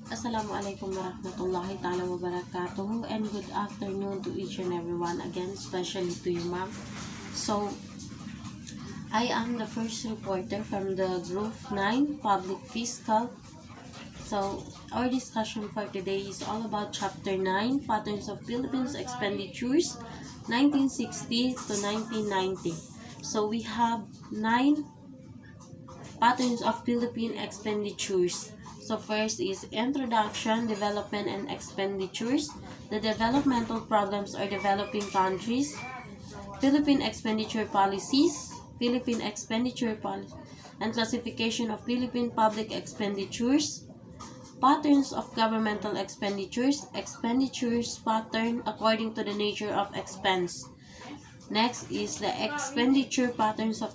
Assalamualaikum warahmatullahi ta'ala wabarakatuh, and good afternoon to each and everyone again, especially to you, ma'am. So, I am the first reporter from the Group 9 Public Fiscal. So, our discussion for today is all about Chapter 9, Patterns of Philippines Expenditures, 1960 to 1990. So, we have 9 patterns of Philippine expenditures. So first is introduction, development, and expenditures. The developmental problems are developing countries. Philippine expenditure policies. Philippine expenditure policy and classification of Philippine public expenditures. Patterns of governmental expenditures. Expenditures pattern according to the nature of expense. Next is the expenditure patterns of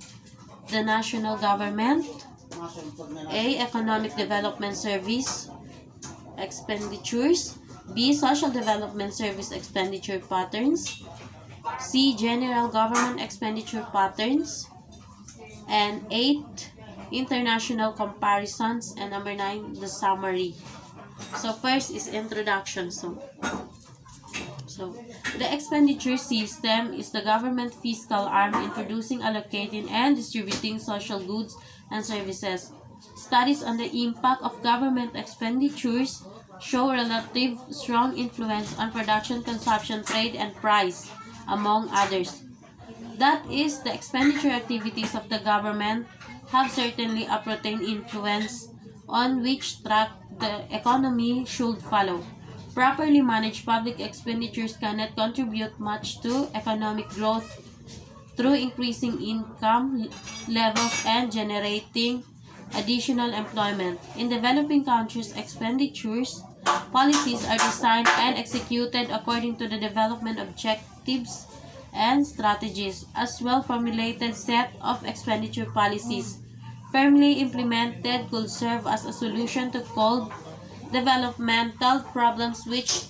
the national government. A. Economic Development Service expenditures. B. Social Development Service expenditure patterns. C. General Government expenditure patterns. And 8. International comparisons. And number 9, the summary. So first is introduction. So the expenditure system is the government fiscal arm in producing, allocating, and distributing social goods and services. Studies on the impact of government expenditures show relative strong influence on production, consumption, trade, and price, among others. That is, the expenditure activities of the government have certainly a protein influence on which track the economy should follow. Properly managed public expenditures cannot contribute much to economic growth through increasing income levels and generating additional employment. In developing countries, expenditures policies are designed and executed according to the development objectives and strategies. As well-formulated set of expenditure policies, firmly implemented, could serve as a solution to cold developmental problems which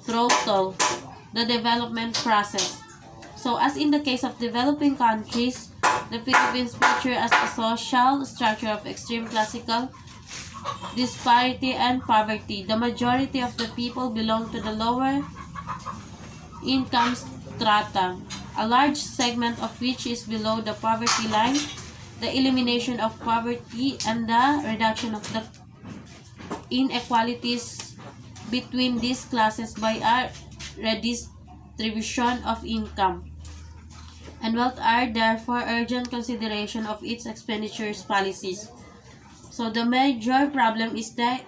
throttle the development process. So, as in the case of developing countries, the Philippines feature as a social structure of extreme classical disparity and poverty. The majority of the people belong to the lower income strata, a large segment of which is below the poverty line. The elimination of poverty and the reduction of the inequalities between these classes by a redistribution of income and wealth are therefore urgent consideration of its expenditures policies. So the major problem is the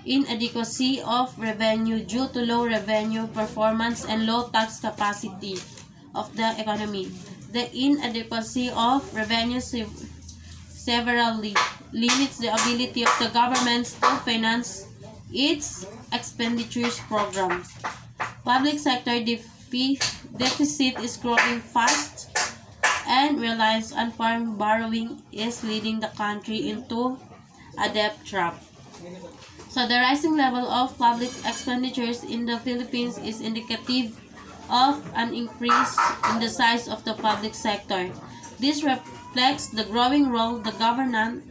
inadequacy of revenue due to low revenue performance and low tax capacity of the economy. The inadequacy of revenue severely limits the ability of the governments to finance its expenditures programs. Public sector deficit is growing fast, and reliance on foreign borrowing is leading the country into a debt trap. So the rising level of public expenditures in the Philippines is indicative of an increase in the size of the public sector. This reflects the growing role the government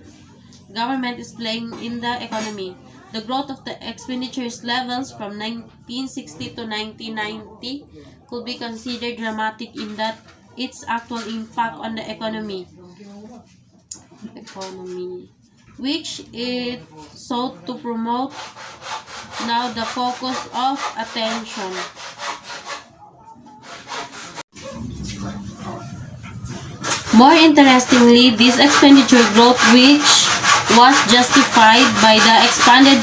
is playing in the economy. The growth of the expenditures levels from 1960 to 1990 could be considered dramatic in that its actual impact on the economy which it sought to promote now the focus of attention. More interestingly, this expenditure growth, which was justified by the expanded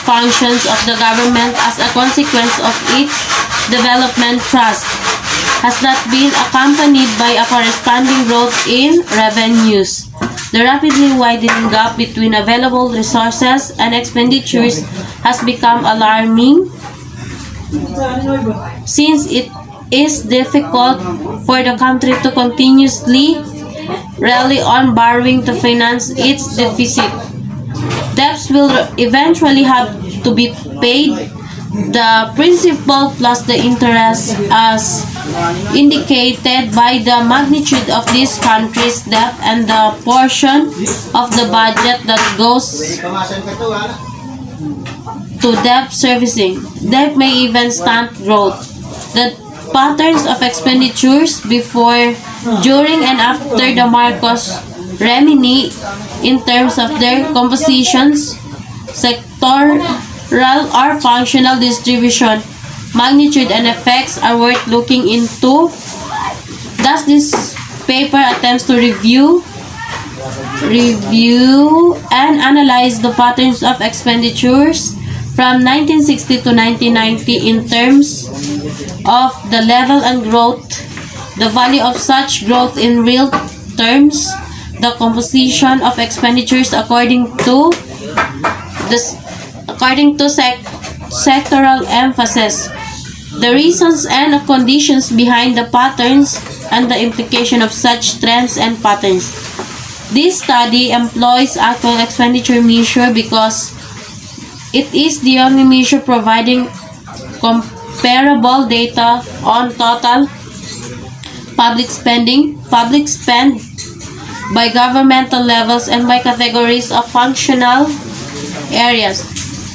functions of the government as a consequence of its development thrust, has not been accompanied by a corresponding growth in revenues. The rapidly widening gap between available resources and expenditures has become alarming, since it is difficult for the country to continuously rely on borrowing to finance its deficit. Debts will eventually have to be paid the principal plus the interest as indicated by the magnitude of this country's debt and the portion of the budget that goes to debt servicing. Debt may even stunt growth. The patterns of expenditures before, during, and after the Marcos Remini in terms of their compositions, sectoral or functional distribution, magnitude, and effects are worth looking into. Thus, this paper attempts to review and analyze the patterns of expenditures from 1960 to 1990 in terms of the level and growth, the value of such growth in real terms, the composition of expenditures according to sectoral emphasis, the reasons and conditions behind the patterns, and the implication of such trends and patterns. This study employs actual expenditure measure because it is the only measure providing comparable data on total public spend by governmental levels and by categories of functional areas.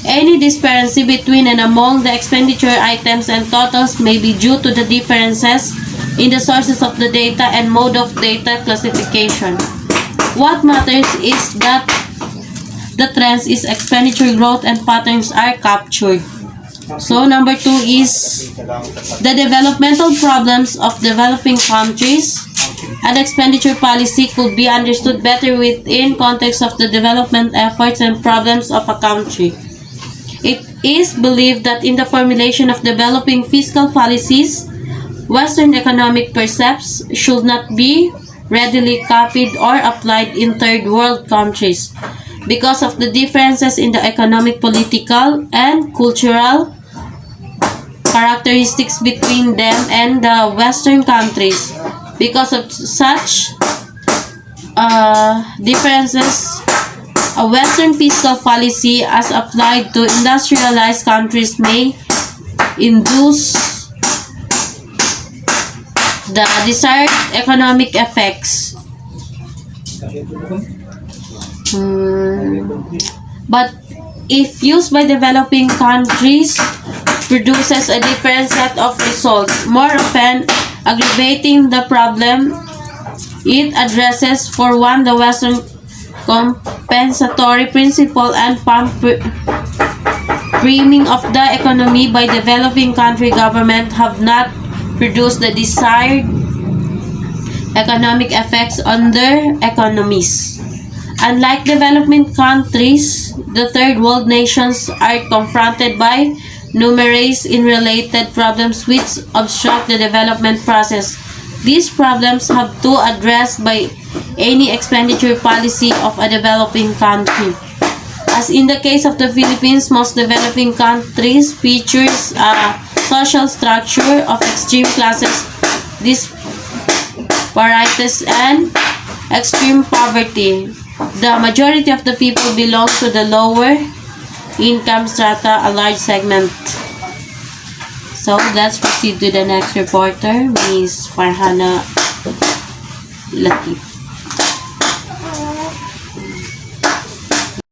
Any disparity between and among the expenditure items and totals may be due to the differences in the sources of the data and mode of data classification. What matters is that the trends is expenditure growth and patterns are captured. So number 2 is the developmental problems of developing countries. An expenditure policy could be understood better within context of the development efforts and problems of a country. It is believed that in the formulation of developing fiscal policies, Western economic precepts should not be readily copied or applied in third world countries because of the differences in the economic, political, and cultural characteristics between them and the Western countries. Because of such differences, a Western fiscal policy as applied to industrialized countries may induce the desired economic effects. But if used by developing countries, produces a different set of results, more often aggravating the problem it addresses. For one, the Western compensatory principle and priming of the economy by developing country government have not produced the desired economic effects on their economies. Unlike developing countries, the third world nations are confronted by numerous unrelated problems which obstruct the development process. These problems have to be addressed by any expenditure policy of a developing country. As in the case of the Philippines, most developing countries features a social structure of extreme classes, disparities, and extreme poverty. The majority of the people belong to the lower income strata, a large segment. So let's proceed to the next reporter, Ms. Farhana Latif.